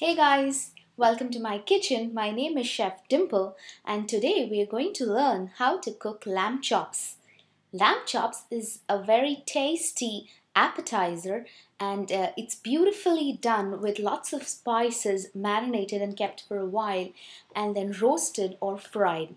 Hey guys, welcome to my kitchen. My name is Chef Dimple and today we are going to learn how to cook lamb chops. Lamb chops is a very tasty appetizer and it's beautifully done with lots of spices marinated and kept for a while and then roasted or fried.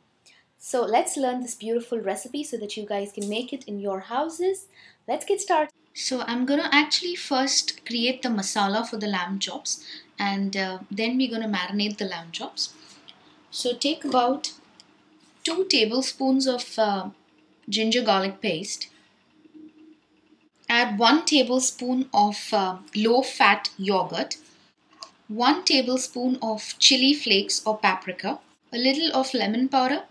So let's learn this beautiful recipe so that you guys can make it in your houses. Let's get started. So I'm gonna actually first create the masala for the lamb chops and then we're gonna marinate the lamb chops. So take about 2 tablespoons of ginger garlic paste. Add 1 tablespoon of low fat yogurt, 1 tablespoon of chili flakes or paprika, a little of lemon powder,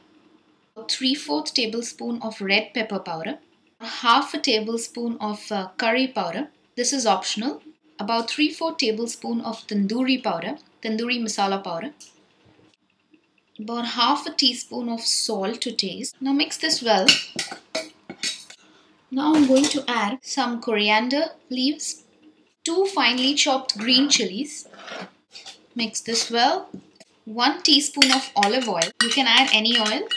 3/4 tablespoon of red pepper powder, half a tablespoon of curry powder. This is optional. About 3/4 tablespoon of tandoori powder, tandoori masala powder. About half a teaspoon of salt to taste. Now mix this well. Now I'm going to add some coriander leaves, 2 finely chopped green chilies. Mix this well. 1 teaspoon of olive oil. You can add any oil.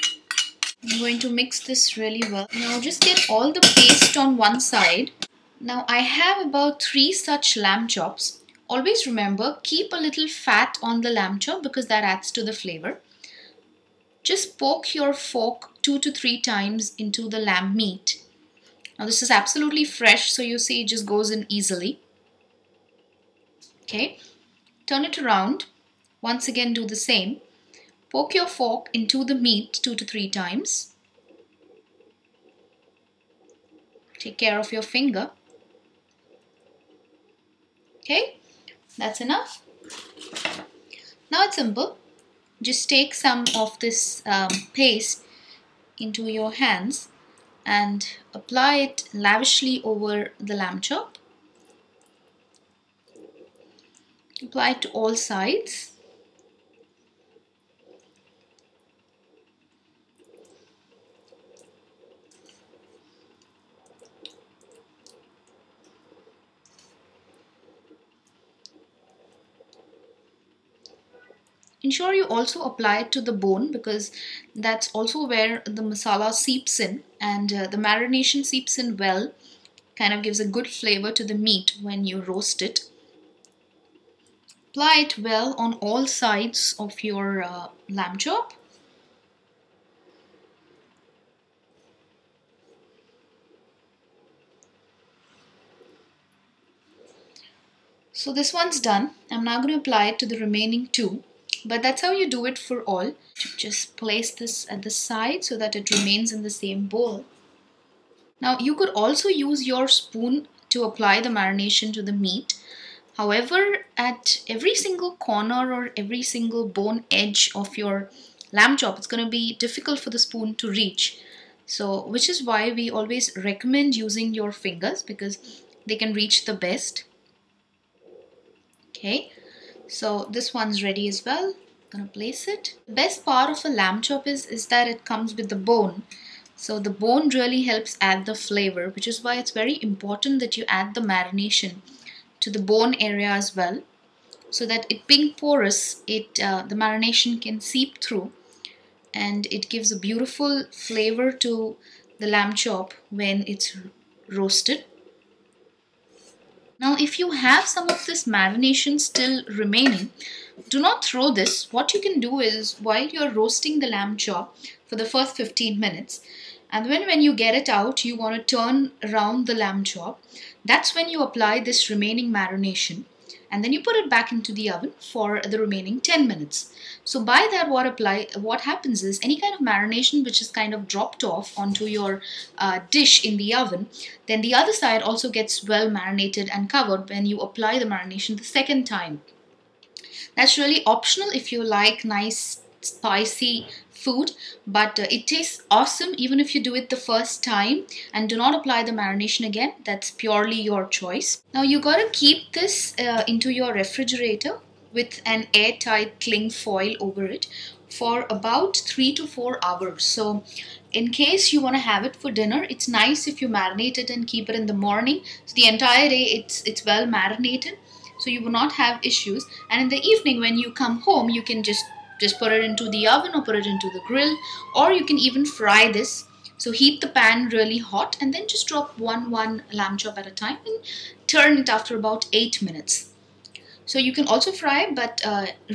I'm going to mix this really well. Now just get all the paste on one side. Now I have about 3 such lamb chops. Always remember, keep a little fat on the lamb chop because that adds to the flavor. Just poke your fork 2 to 3 times into the lamb meat. Now this is absolutely fresh, so you see it just goes in easily. Okay, turn it around. Once again do the same. Poke your fork into the meat 2 to 3 times. Take care of your finger. Okay, that's enough. Now it's simple. Just take some of this paste into your hands and apply it lavishly over the lamb chop. Apply it to all sides. Ensure you also apply it to the bone because that's also where the masala seeps in and the marination seeps in well, kind of gives a good flavor to the meat when you roast it. Apply it well on all sides of your lamb chop. So this one's done. I'm now going to apply it to the remaining 2. But that's how you do it for all. Just place this at the side so that it remains in the same bowl. Now you could also use your spoon to apply the marination to the meat. However, at every single corner or every single bone edge of your lamb chop, it's going to be difficult for the spoon to reach. So, which is why we always recommend using your fingers because they can reach the best. Okay. So this one's ready as well. I'm gonna place it. The best part of a lamb chop is that it comes with the bone. So the bone really helps add the flavor, which is why it's very important that you add the marination to the bone area as well, so that it being porous, the marination can seep through, and it gives a beautiful flavor to the lamb chop when it's roasted. Now if you have some of this marination still remaining, do not throw this. What you can do is while you're roasting the lamb chop for the first 15 minutes, and when you get it out, you want to turn around the lamb chop. That's when you apply this remaining marination and then you put it back into the oven for the remaining 10 minutes. So by that what happens is any kind of marination which is kind of dropped off onto your dish in the oven, then the other side also gets well marinated and covered when you apply the marination the second time. That's really optional if you like nice spicy food, but it tastes awesome even if you do it the first time and do not apply the marination again. That's purely your choice. Now you gotta keep this into your refrigerator with an airtight cling foil over it for about 3 to 4 hours. So in case you want to have it for dinner, it's nice if you marinate it and keep it in the morning. So the entire day it's well marinated. so you will not have issues. And in the evening when you come home, you can just put it into the oven or put it into the grill, or you can even fry this. So heat the pan really hot and then just drop one lamb chop at a time and turn it after about 8 minutes. So you can also fry, but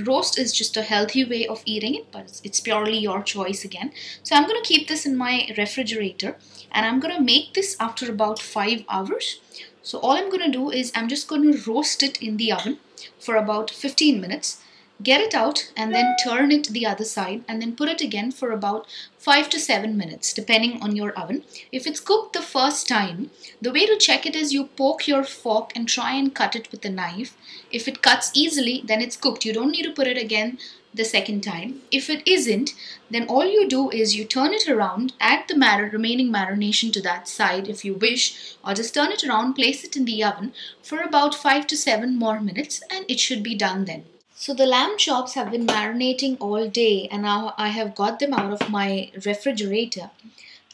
roast is just a healthy way of eating it, but it's purely your choice again. So I'm going to keep this in my refrigerator and I'm going to make this after about 5 hours. So all I'm going to do is I'm just going to roast it in the oven for about 15 minutes. Get it out and then turn it the other side and then put it again for about 5 to 7 minutes depending on your oven. If it's cooked the first time, the way to check it is you poke your fork and try and cut it with a knife. If it cuts easily, then it's cooked. You don't need to put it again the second time. If it isn't, then all you do is you turn it around, add the remaining marination to that side if you wish, or just turn it around, place it in the oven for about 5 to 7 more minutes and it should be done then. So the lamb chops have been marinating all day and now I have got them out of my refrigerator.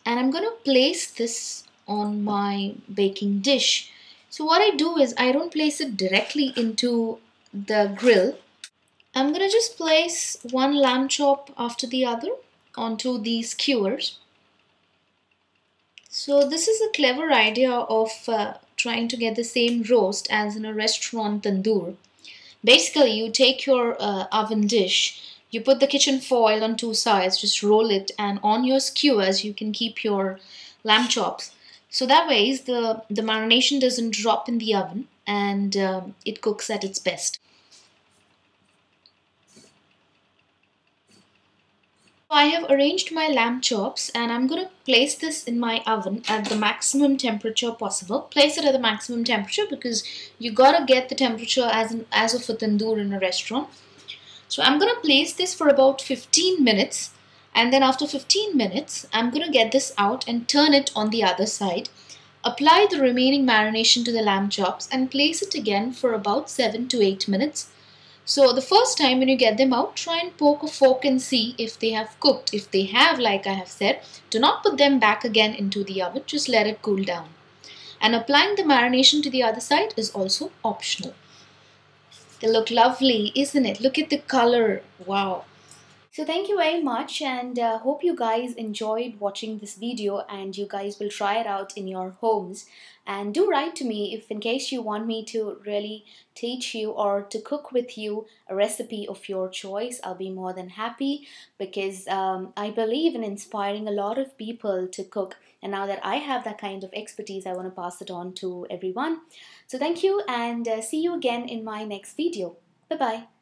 And I'm going to place this on my baking dish. So what I do is I don't place it directly into the grill. I'm going to just place one lamb chop after the other onto these skewers. So this is a clever idea of trying to get the same roast as in a restaurant tandoor. Basically, you take your oven dish, you put the kitchen foil on two sides, just roll it, and on your skewers you can keep your lamb chops. So that way the marination doesn't drop in the oven and it cooks at its best. I have arranged my lamb chops and I'm going to place this in my oven at the maximum temperature possible. Place it at the maximum temperature because you gotta get the temperature as of a tandoor in a restaurant. So I'm going to place this for about 15 minutes and then after 15 minutes I'm going to get this out and turn it on the other side. Apply the remaining marination to the lamb chops and place it again for about 7 to 8 minutes. So the first time when you get them out, try and poke a fork and see if they have cooked. If they have, like I have said, do not put them back again into the oven, just let it cool down. And applying the marination to the other side is also optional. They look lovely, isn't it? Look at the color, wow. So thank you very much and hope you guys enjoyed watching this video and you guys will try it out in your homes. And do write to me if in case you want me to really teach you or to cook with you a recipe of your choice. I'll be more than happy because I believe in inspiring a lot of people to cook. And now that I have that kind of expertise, I want to pass it on to everyone. So thank you and see you again in my next video. Bye-bye.